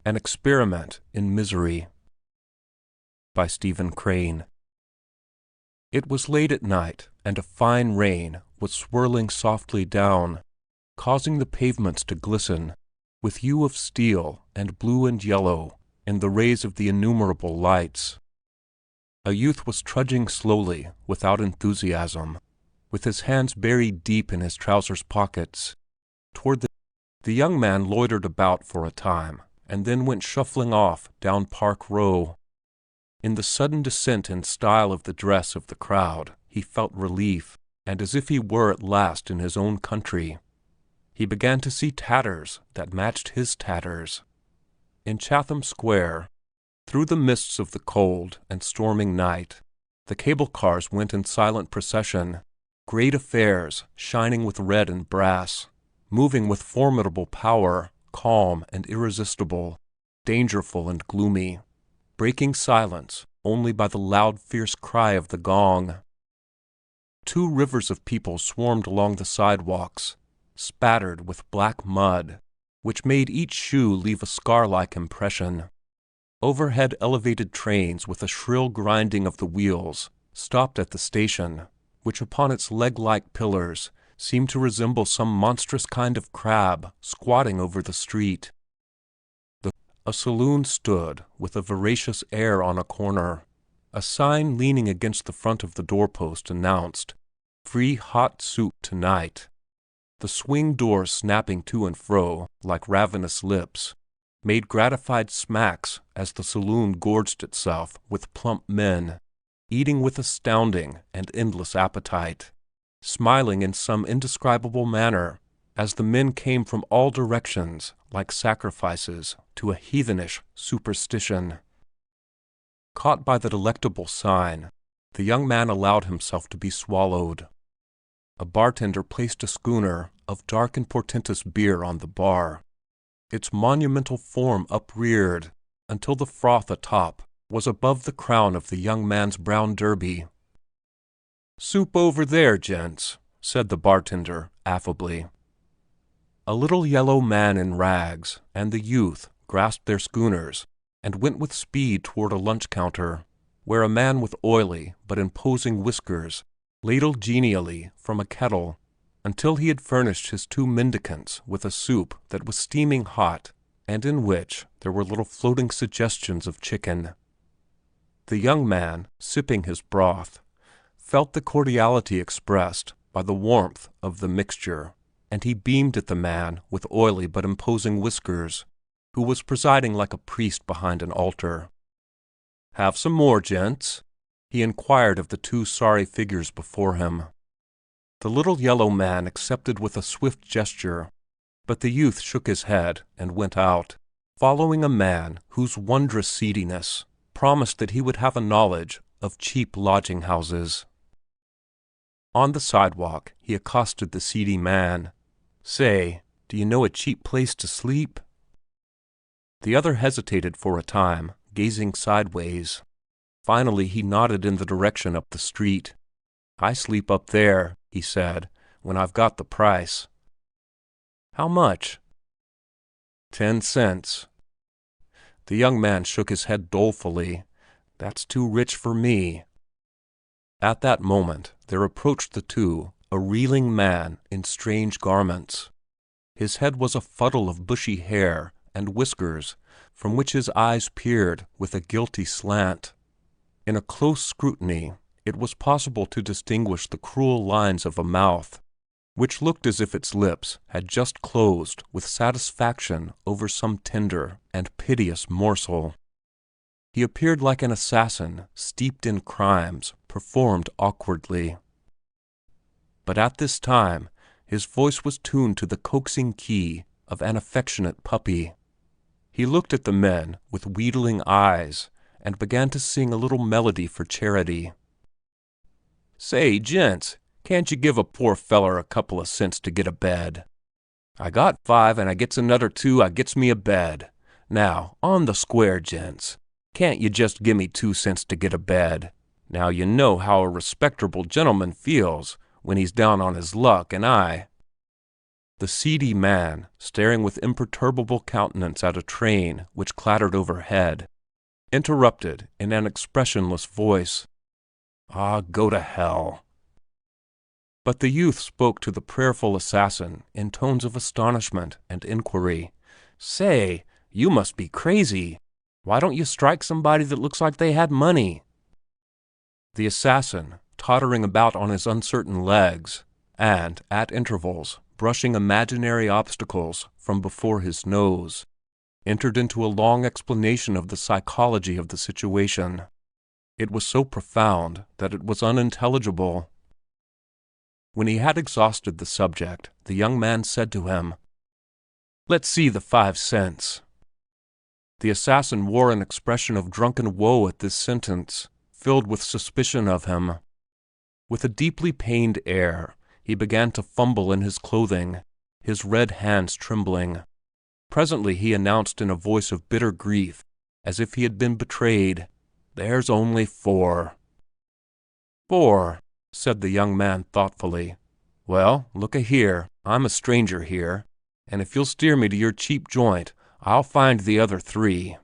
An Experiment in Misery by Stephen Crane. It was late at night, and a fine rain was swirling softly down, causing the pavements to glisten with hue of steel and blue and yellow in the rays of the innumerable lights. A youth was trudging slowly, without enthusiasm, with his hands buried deep in his trousers pockets, toward the young man loitered about for a time, and then went shuffling off down Park Row. In the sudden descent in style of the dress of the crowd, he felt relief, and as if he were at last in his own country. He began to see tatters that matched his tatters. In Chatham Square, through the mists of the cold and storming night, the cable cars went in silent procession, great affairs shining with red and brass, moving with formidable power, calm and irresistible, dangerful and gloomy, breaking silence only by the loud fierce cry of the gong. 2 rivers of people swarmed along the sidewalks, spattered with black mud, which made each shoe leave a scar-like impression. Overhead elevated trains with a shrill grinding of the wheels stopped at the station, which upon its leg-like pillars seemed to resemble some monstrous kind of crab squatting over the street. A saloon stood with a voracious air on a corner. A sign leaning against the front of the doorpost announced, "Free hot soup tonight." The swing doors snapping to and fro like ravenous lips made gratified smacks as the saloon gorged itself with plump men, eating with astounding and endless appetite, smiling in some indescribable manner as the men came from all directions like sacrifices to a heathenish superstition. Caught by the delectable sign, the young man allowed himself to be swallowed. A bartender placed a schooner of dark and portentous beer on the bar. Its monumental form upreared until the froth atop was above the crown of the young man's brown derby. "Soup over there, gents," said the bartender affably. A little yellow man in rags and the youth grasped their schooners and went with speed toward a lunch counter, where a man with oily but imposing whiskers ladled genially from a kettle until he had furnished his 2 mendicants with a soup that was steaming hot and in which there were little floating suggestions of chicken. The young man, sipping his broth, felt the cordiality expressed by the warmth of the mixture, and he beamed at the man with oily but imposing whiskers, who was presiding like a priest behind an altar. "Have some more, gents?" he inquired of the 2 sorry figures before him. The little yellow man accepted with a swift gesture, but the youth shook his head and went out, following a man whose wondrous seediness promised that he would have a knowledge of cheap lodging-houses. On the sidewalk he accosted the seedy man. "Say, do you know a cheap place to sleep?" The other hesitated for a time, gazing sideways. Finally he nodded in the direction up the street. "I sleep up there," he said, "when I've got the price." "How much?" 10 cents. The young man shook his head dolefully. "That's too rich for me." At that moment there approached the 2 a reeling man in strange garments. His head was a fuddle of bushy hair and whiskers from which his eyes peered with a guilty slant. In a close scrutiny it was possible to distinguish the cruel lines of a mouth, which looked as if its lips had just closed with satisfaction over some tender and piteous morsel. He appeared like an assassin steeped in crimes performed awkwardly. But at this time his voice was tuned to the coaxing key of an affectionate puppy. He looked at the men with wheedling eyes and began to sing a little melody for charity. "Say, gents, can't you give a poor feller a couple of cents to get a bed? I got 5 and I gets another 2, I gets me a bed. Now, on the square, gents, can't you just gimme 2 cents to get a bed? Now you know how a respecterble gentleman feels when he's down on his luck, and I—" The seedy man, staring with imperturbable countenance at a train which clattered overhead, interrupted in an expressionless voice, "Ah, go to hell!" But the youth spoke to the prayerful assassin in tones of astonishment and inquiry. "Say, you must be crazy! Why don't you strike somebody that looks like they had money?" The assassin, tottering about on his uncertain legs, and, at intervals, brushing imaginary obstacles from before his nose, entered into a long explanation of the psychology of the situation. It was so profound that it was unintelligible. When he had exhausted the subject, the young man said to him, "Let's see the 5 cents." The assassin wore an expression of drunken woe at this sentence, filled with suspicion of him. With a deeply pained air, he began to fumble in his clothing, his red hands trembling. Presently he announced in a voice of bitter grief, as if he had been betrayed, "There's only 4." "4," said the young man thoughtfully. "Well, look-a-here, I'm a stranger here, and if you'll steer me to your cheap joint, I'll find the other 3.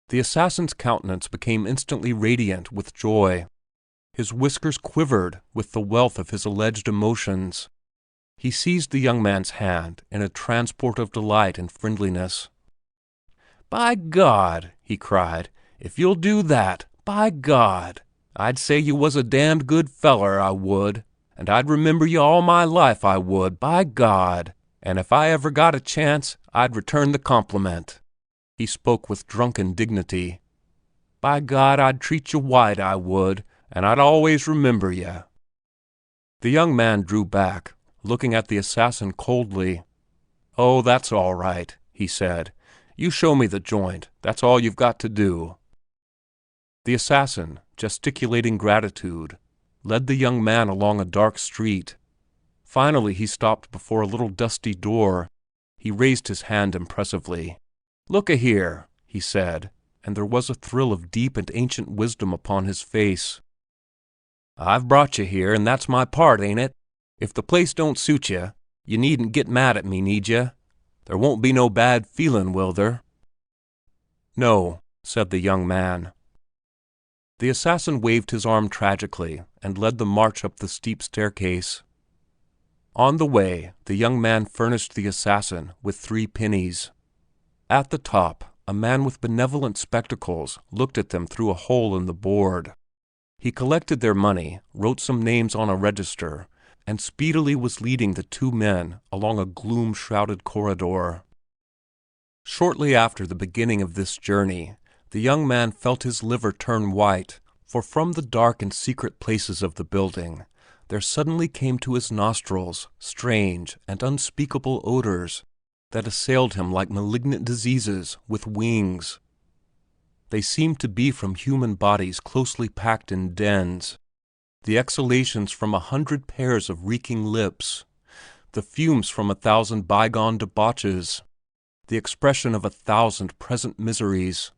The assassin's countenance became instantly radiant with joy. His whiskers quivered with the wealth of his alleged emotions. He seized the young man's hand in a transport of delight and friendliness. "By God!" he cried. "If you'll do that, by God! I'd say you was a damned good feller, I would, and I'd remember you all my life, I would, by God! And if I ever got a chance, I'd return the compliment." He spoke with drunken dignity. "By God, I'd treat you white, I would, and I'd always remember you." The young man drew back, looking at the assassin coldly. "Oh, that's all right," he said. "You show me the joint, that's all you've got to do." The assassin, gesticulating gratitude, led the young man along a dark street. Finally he stopped before a little dusty door. He raised his hand impressively. "Look-a-here," he said, and there was a thrill of deep and ancient wisdom upon his face. "I've brought you here, and that's my part, ain't it? If the place don't suit you, you needn't get mad at me, need you? There won't be no bad feelin', will there?" "No," said the young man. The assassin waved his arm tragically and led the march up the steep staircase. On the way, the young man furnished the assassin with 3 pennies. At the top, a man with benevolent spectacles looked at them through a hole in the board. He collected their money, wrote some names on a register, and speedily was leading the 2 men along a gloom-shrouded corridor. Shortly after the beginning of this journey, the young man felt his liver turn white, for from the dark and secret places of the building there suddenly came to his nostrils strange and unspeakable odors that assailed him like malignant diseases with wings. They seemed to be from human bodies closely packed in dens, the exhalations from 100 pairs of reeking lips, the fumes from 1,000 bygone debauches, the expression of 1,000 present miseries.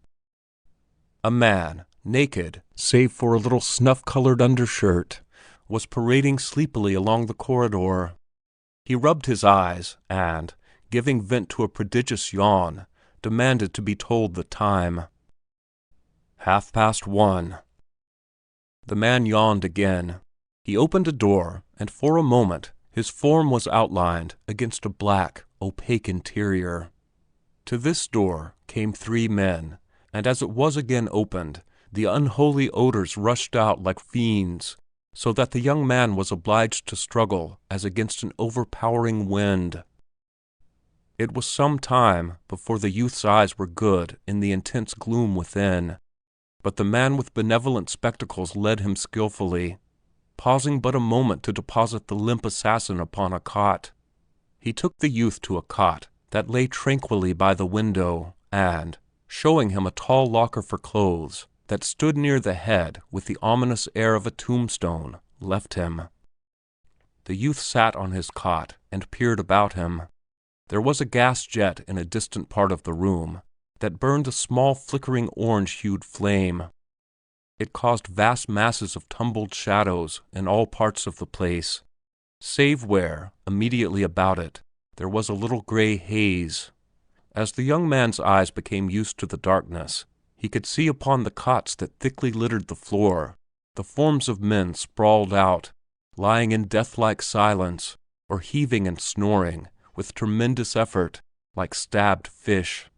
A man, naked, save for a little snuff-colored undershirt, was parading sleepily along the corridor. He rubbed his eyes and, giving vent to a prodigious yawn, demanded to be told the time. 1:30. The man yawned again. He opened a door, and for a moment his form was outlined against a black, opaque interior. To this door came 3 men, and as it was again opened, the unholy odors rushed out like fiends, so that the young man was obliged to struggle as against an overpowering wind. It was some time before the youth's eyes were good in the intense gloom within, but the man with benevolent spectacles led him skillfully, pausing but a moment to deposit the limp assassin upon a cot. He took the youth to a cot that lay tranquilly by the window, and, showing him a tall locker for clothes that stood near the head with the ominous air of a tombstone, left him. The youth sat on his cot and peered about him. There was a gas jet in a distant part of the room that burned a small flickering orange-hued flame. It caused vast masses of tumbled shadows in all parts of the place, save where, immediately about it, there was a little gray haze. As the young man's eyes became used to the darkness, he could see upon the cots that thickly littered the floor the forms of men sprawled out, lying in death-like silence, or heaving and snoring with tremendous effort, like stabbed fish.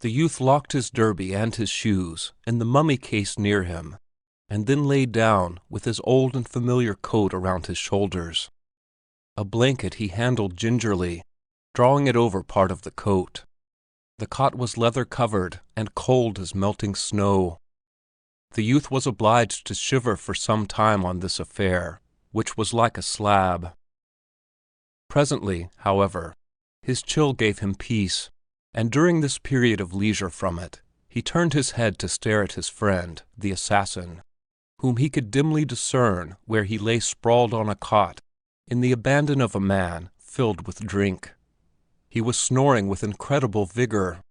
The youth locked his derby and his shoes in the mummy case near him, and then lay down with his old and familiar coat around his shoulders. A blanket he handled gingerly, drawing it over part of the coat. The cot was leather-covered and cold as melting snow. The youth was obliged to shiver for some time on this affair, which was like a slab. Presently, however, his chill gave him peace, and during this period of leisure from it, he turned his head to stare at his friend, the assassin, whom he could dimly discern where he lay sprawled on a cot, in the abandon of a man filled with drink. He was snoring with incredible vigor.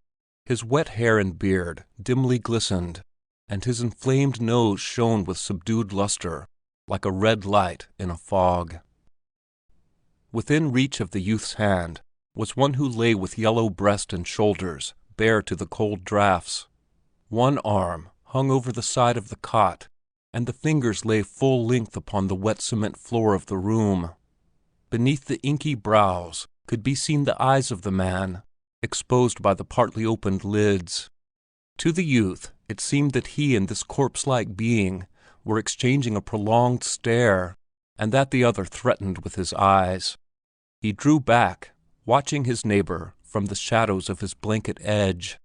His wet hair and beard dimly glistened, and his inflamed nose shone with subdued luster, like a red light in a fog. Within reach of the youth's hand was one who lay with yellow breast and shoulders bare to the cold draughts. One arm hung over the side of the cot, and the fingers lay full length upon the wet cement floor of the room. Beneath the inky brows could be seen the eyes of the man, exposed by the partly opened lids. To the youth it seemed that he and this corpse-like being were exchanging a prolonged stare, and that the other threatened with his eyes. He drew back, watching his neighbor from the shadows of his blanket edge.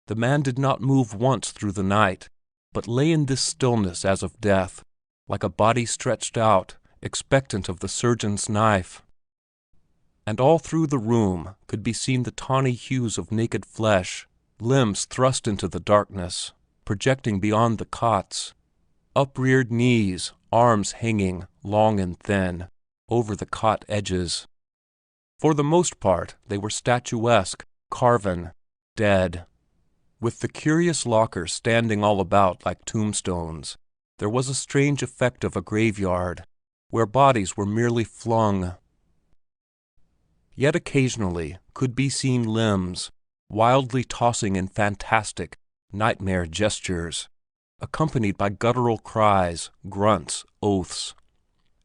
The man did not move once through the night, but lay in this stillness as of death, like a body stretched out, expectant of the surgeon's knife. And all through the room could be seen the tawny hues of naked flesh, limbs thrust into the darkness, projecting beyond the cots, upreared knees, arms hanging, long and thin, over the cot edges. For the most part they were statuesque, carven, dead. With the curious lockers standing all about like tombstones, there was a strange effect of a graveyard, where bodies were merely flung. Yet occasionally could be seen limbs, wildly tossing in fantastic, nightmare gestures, accompanied by guttural cries, grunts, oaths.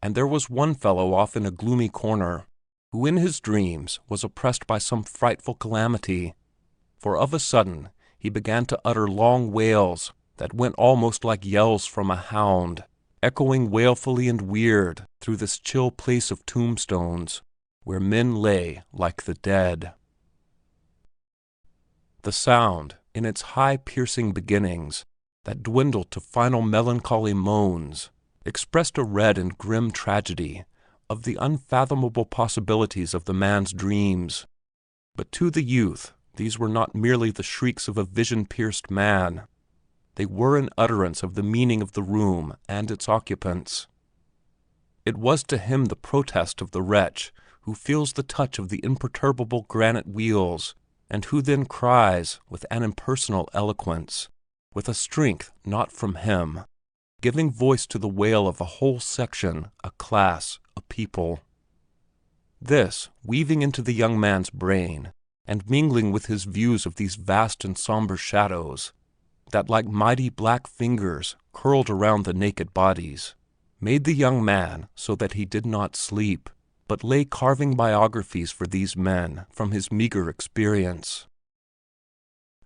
And there was one fellow off in a gloomy corner, who in his dreams was oppressed by some frightful calamity, for of a sudden he began to utter long wails that went almost like yells from a hound, echoing wailfully and weird through this chill place of tombstones, where men lay like the dead. The sound, in its high piercing beginnings, that dwindled to final melancholy moans, expressed a red and grim tragedy of the unfathomable possibilities of the man's dreams. But to the youth these were not merely the shrieks of a vision-pierced man. They were an utterance of the meaning of the room and its occupants. It was to him the protest of the wretch who feels the touch of the imperturbable granite wheels, and who then cries with an impersonal eloquence, with a strength not from him, giving voice to the wail of a whole section, a class, a people. This, weaving into the young man's brain, and mingling with his views of these vast and somber shadows, that like mighty black fingers curled around the naked bodies, made the young man so that he did not sleep, but lay carving biographies for these men from his meager experience.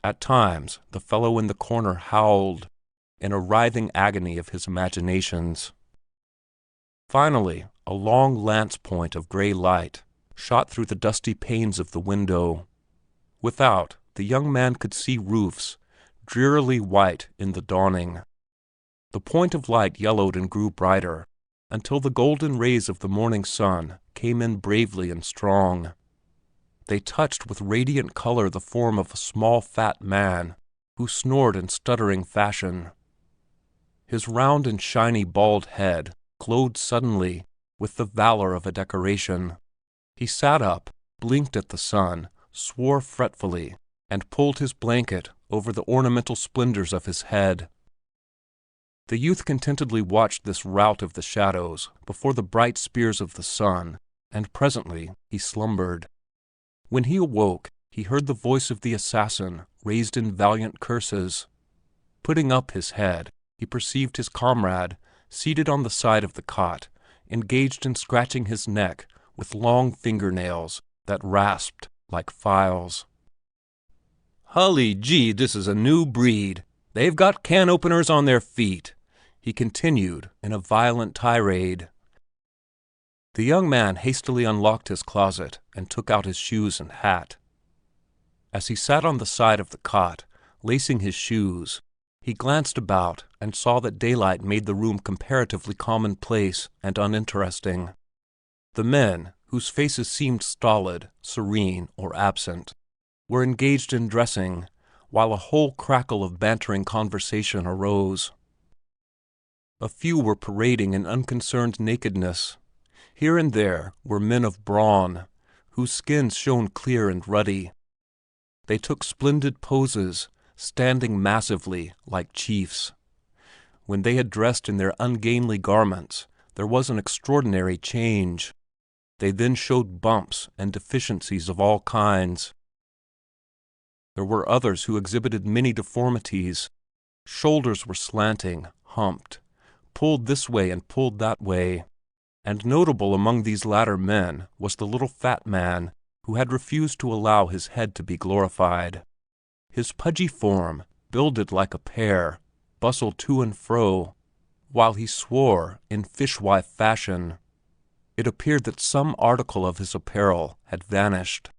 At times the fellow in the corner howled, in a writhing agony of his imaginations. Finally, a long lance point of gray light shot through the dusty panes of the window. Without, the young man could see roofs, drearily white in the dawning. The point of light yellowed and grew brighter, until the golden rays of the morning sun came in bravely and strong. They touched with radiant color the form of a small fat man, who snored in stuttering fashion. His round and shiny bald head glowed suddenly with the valor of a decoration. He sat up, blinked at the sun, swore fretfully, and pulled his blanket over the ornamental splendors of his head. The youth contentedly watched this rout of the shadows before the bright spears of the sun, and presently he slumbered. When he awoke, he heard the voice of the assassin raised in valiant curses. Putting up his head, he perceived his comrade, seated on the side of the cot, engaged in scratching his neck with long fingernails that rasped like files. "Hully gee, this is a new breed. They've got can openers on their feet," he continued in a violent tirade. The young man hastily unlocked his closet and took out his shoes and hat. As he sat on the side of the cot, lacing his shoes, he glanced about and saw that daylight made the room comparatively commonplace and uninteresting. The men, whose faces seemed stolid, serene, or absent, were engaged in dressing, while a whole crackle of bantering conversation arose. A few were parading in unconcerned nakedness. Here and there were men of brawn, whose skins shone clear and ruddy. They took splendid poses, standing massively like chiefs. When they had dressed in their ungainly garments, there was an extraordinary change. They then showed bumps and deficiencies of all kinds. There were others who exhibited many deformities. Shoulders were slanting, humped, pulled this way and pulled that way. And notable among these latter men was the little fat man who had refused to allow his head to be glorified. His pudgy form, builded like a pear, bustled to and fro, while he swore in fishwife fashion. It appeared that some article of his apparel had vanished.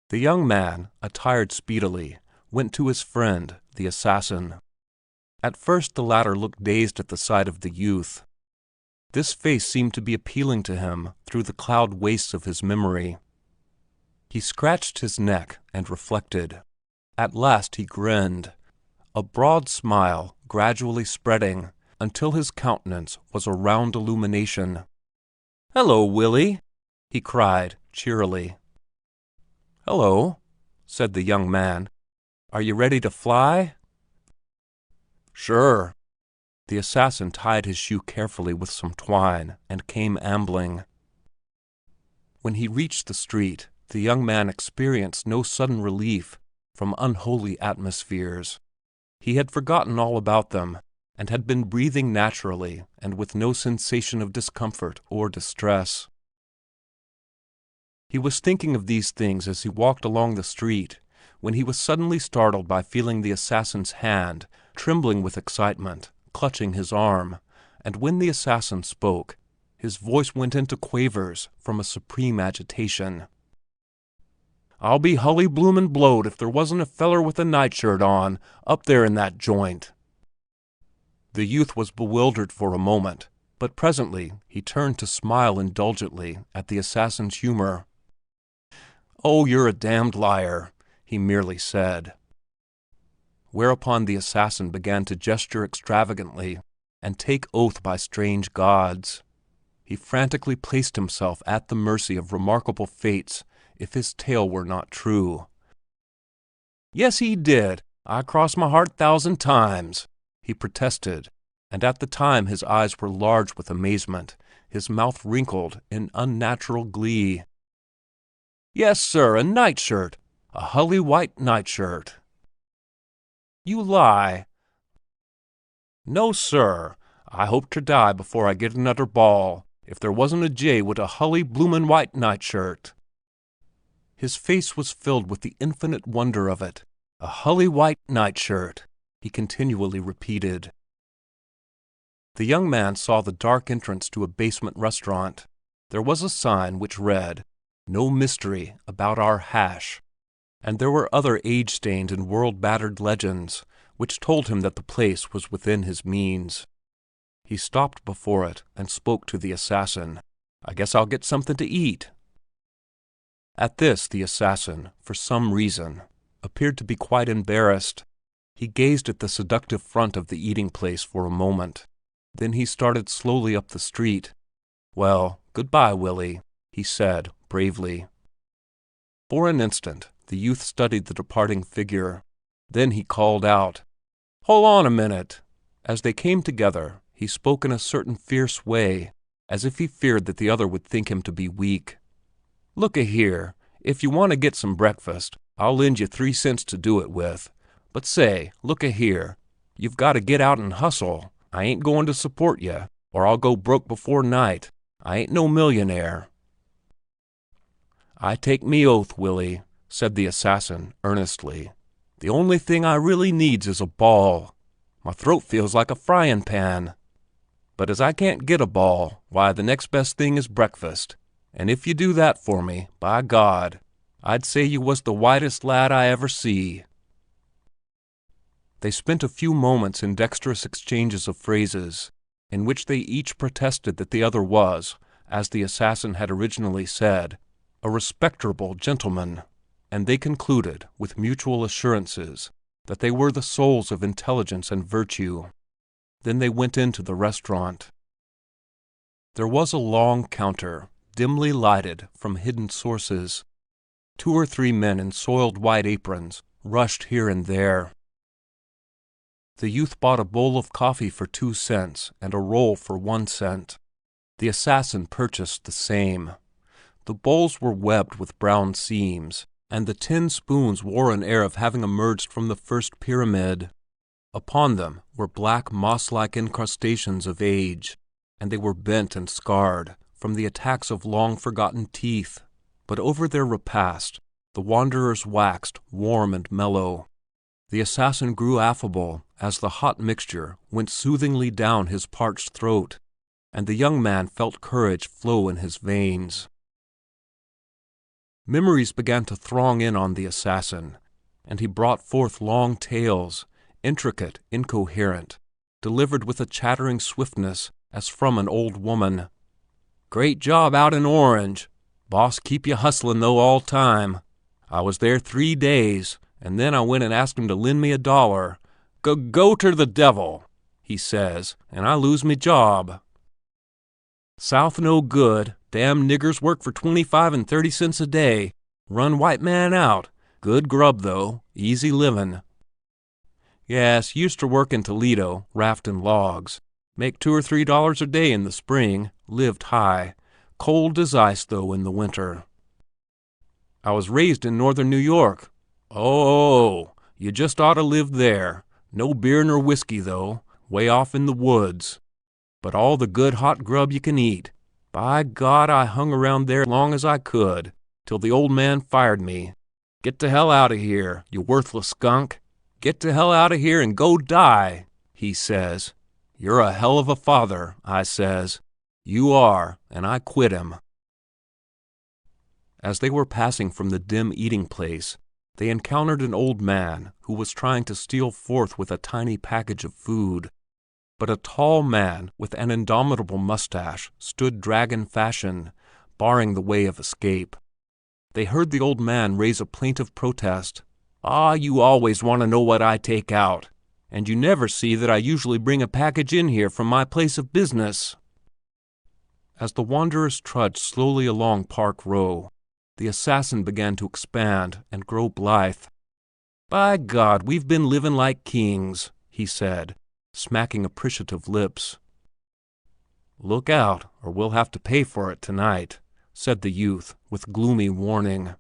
The young man, attired speedily, went to his friend, the assassin. At first the latter looked dazed at the sight of the youth. This face seemed to be appealing to him through the cloud wastes of his memory. He scratched his neck and reflected. At last he grinned, a broad smile gradually spreading until his countenance was a round illumination. "Hello, Willie!" he cried cheerily. "Hello," said the young man. "Are you ready to fly?" "Sure." The assassin tied his shoe carefully with some twine and came ambling. When he reached the street, the young man experienced no sudden relief from unholy atmospheres. He had forgotten all about them, and had been breathing naturally and with no sensation of discomfort or distress. He was thinking of these things as he walked along the street, when he was suddenly startled by feeling the assassin's hand, trembling with excitement, clutching his arm, and when the assassin spoke, his voice went into quavers from a supreme agitation. "I'll be hully bloomin' blowed if there wasn't a feller with a nightshirt on, up there in that joint." The youth was bewildered for a moment, but presently he turned to smile indulgently at the assassin's humor. "Oh, you're a damned liar," he merely said. Whereupon the assassin began to gesture extravagantly and take oath by strange gods. He frantically placed himself at the mercy of remarkable fates if his tale were not true. "Yes, he did. I cross my heart 1,000 times," he protested, and at the time his eyes were large with amazement, his mouth wrinkled in unnatural glee. "Yes, sir, a nightshirt, a hully white nightshirt." "You lie." "No, sir. I hope ter die before I get another ball, if there wasn't a jay wid a hully bloomin' white nightshirt." His face was filled with the infinite wonder of it. "A hully white nightshirt," he continually repeated. The young man saw the dark entrance to a basement restaurant. There was a sign which read, "No mystery about our hash," and there were other age-stained and world-battered legends which told him that the place was within his means. He stopped before it and spoke to the assassin. "I guess I'll get something to eat." At this the assassin, for some reason, appeared to be quite embarrassed. He gazed at the seductive front of the eating place for a moment. Then he started slowly up the street. "Well, good-bye, Willie," he said bravely. For an instant the youth studied the departing figure. Then he called out, "Hold on a minute!" As they came together, he spoke in a certain fierce way, as if he feared that the other would think him to be weak. "Look-a-here, if you want to get some breakfast, I'll lend you 3 cents to do it with. But say, look-a-here, you've got to get out and hustle. I ain't going to support you, or I'll go broke before night. I ain't no millionaire." "I take me oath, Willie," said the assassin earnestly. "The only thing I really needs is a ball. My throat feels like a frying pan. But as I can't get a ball, why, the next best thing is breakfast. And if you do that for me, by God, I'd say you was the whitest lad I ever see." They spent a few moments in dexterous exchanges of phrases, in which they each protested that the other was, as the assassin had originally said, a respectable gentleman, and they concluded, with mutual assurances, that they were the souls of intelligence and virtue. Then they went into the restaurant. There was a long counter, dimly lighted from hidden sources. 2 or 3 men in soiled white aprons rushed here and there. The youth bought a bowl of coffee for 2 cents and a roll for 1 cent. The assassin purchased the same. The bowls were webbed with brown seams, and the tin spoons wore an air of having emerged from the first pyramid. Upon them were black moss-like incrustations of age, and they were bent and scarred from the attacks of long-forgotten teeth. But over their repast the wanderers waxed warm and mellow. The assassin grew affable as the hot mixture went soothingly down his parched throat, and the young man felt courage flow in his veins. Memories began to throng in on the assassin, and he brought forth long tales, intricate, incoherent, delivered with a chattering swiftness as from an old woman. "Great job out in Orange. Boss keep you hustlin' though all time. I was there 3 days, and then I went and asked him to lend me $1. Go ter the devil,' he says, and I lose me job. South no good. Damn niggers work for 25 and 30 cents a day. Run white man out. Good grub though. Easy livin'. Yes, used to work in Toledo, raftin' logs. Make $2 or $3 a day in the spring. Lived high. Cold as ice though in the winter. I was raised in northern New York. Oh, you just ought to live there. No beer nor whiskey though. Way off in the woods. But all the good hot grub you can eat. By God, I hung around there long as I could, till the old man fired me. Get the hell out of here, you worthless skunk. Get the hell out of here and go die, he says. You're a hell of a father, I says. You are, and I quit him. As they were passing from the dim eating place, they encountered an old man who was trying to steal forth with a tiny package of food. But a tall man with an indomitable mustache stood dragon fashion, barring the way of escape. They heard the old man raise a plaintive protest. Ah, you always want to know what I take out, and you never see that I usually bring a package in here from my place of business. As the wanderers trudged slowly along Park Row, the assassin began to expand and grow blithe. By God, we've been living like kings, he said, smacking appreciative lips. Look out, or we'll have to pay for it tonight, said the youth with gloomy warning.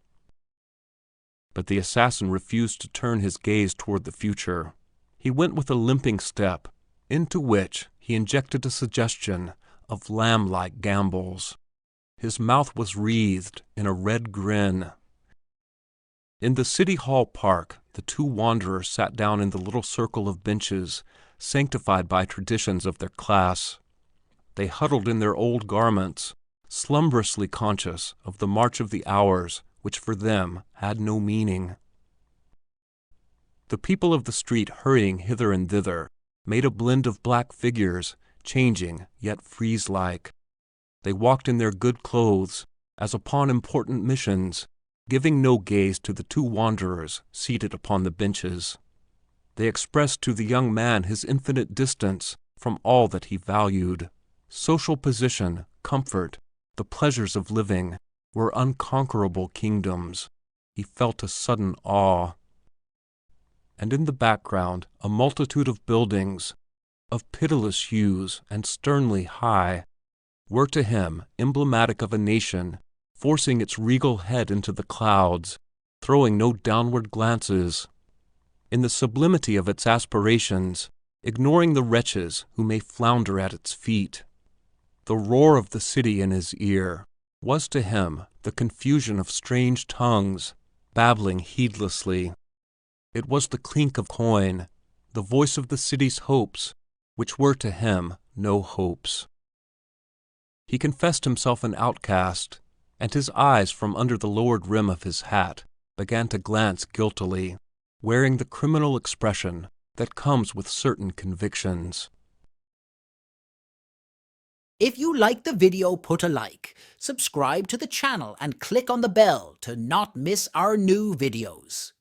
But the assassin refused to turn his gaze toward the future. He went with a limping step, into which he injected a suggestion of lamb-like gambols. His mouth was wreathed in a red grin. In the City Hall Park, the two wanderers sat down in the little circle of benches, sanctified by traditions of their class. They huddled in their old garments, slumbrously conscious of the march of the hours which for them had no meaning. The people of the street hurrying hither and thither made a blend of black figures, changing yet frieze-like. They walked in their good clothes, as upon important missions, giving no gaze to the two wanderers seated upon the benches. They expressed to the young man his infinite distance from all that he valued. Social position, comfort, the pleasures of living were unconquerable kingdoms. He felt a sudden awe. And in the background, a multitude of buildings, of pitiless hues and sternly high, were to him emblematic of a nation forcing its regal head into the clouds, throwing no downward glances. In the sublimity of its aspirations, ignoring the wretches who may flounder at its feet. The roar of the city in his ear was to him the confusion of strange tongues, babbling heedlessly. It was the clink of coin, the voice of the city's hopes, which were to him no hopes. He confessed himself an outcast, and his eyes from under the lowered rim of his hat began to glance guiltily, wearing the criminal expression that comes with certain convictions. If you liked the video, put a like, subscribe to the channel and click on the bell to not miss our new videos.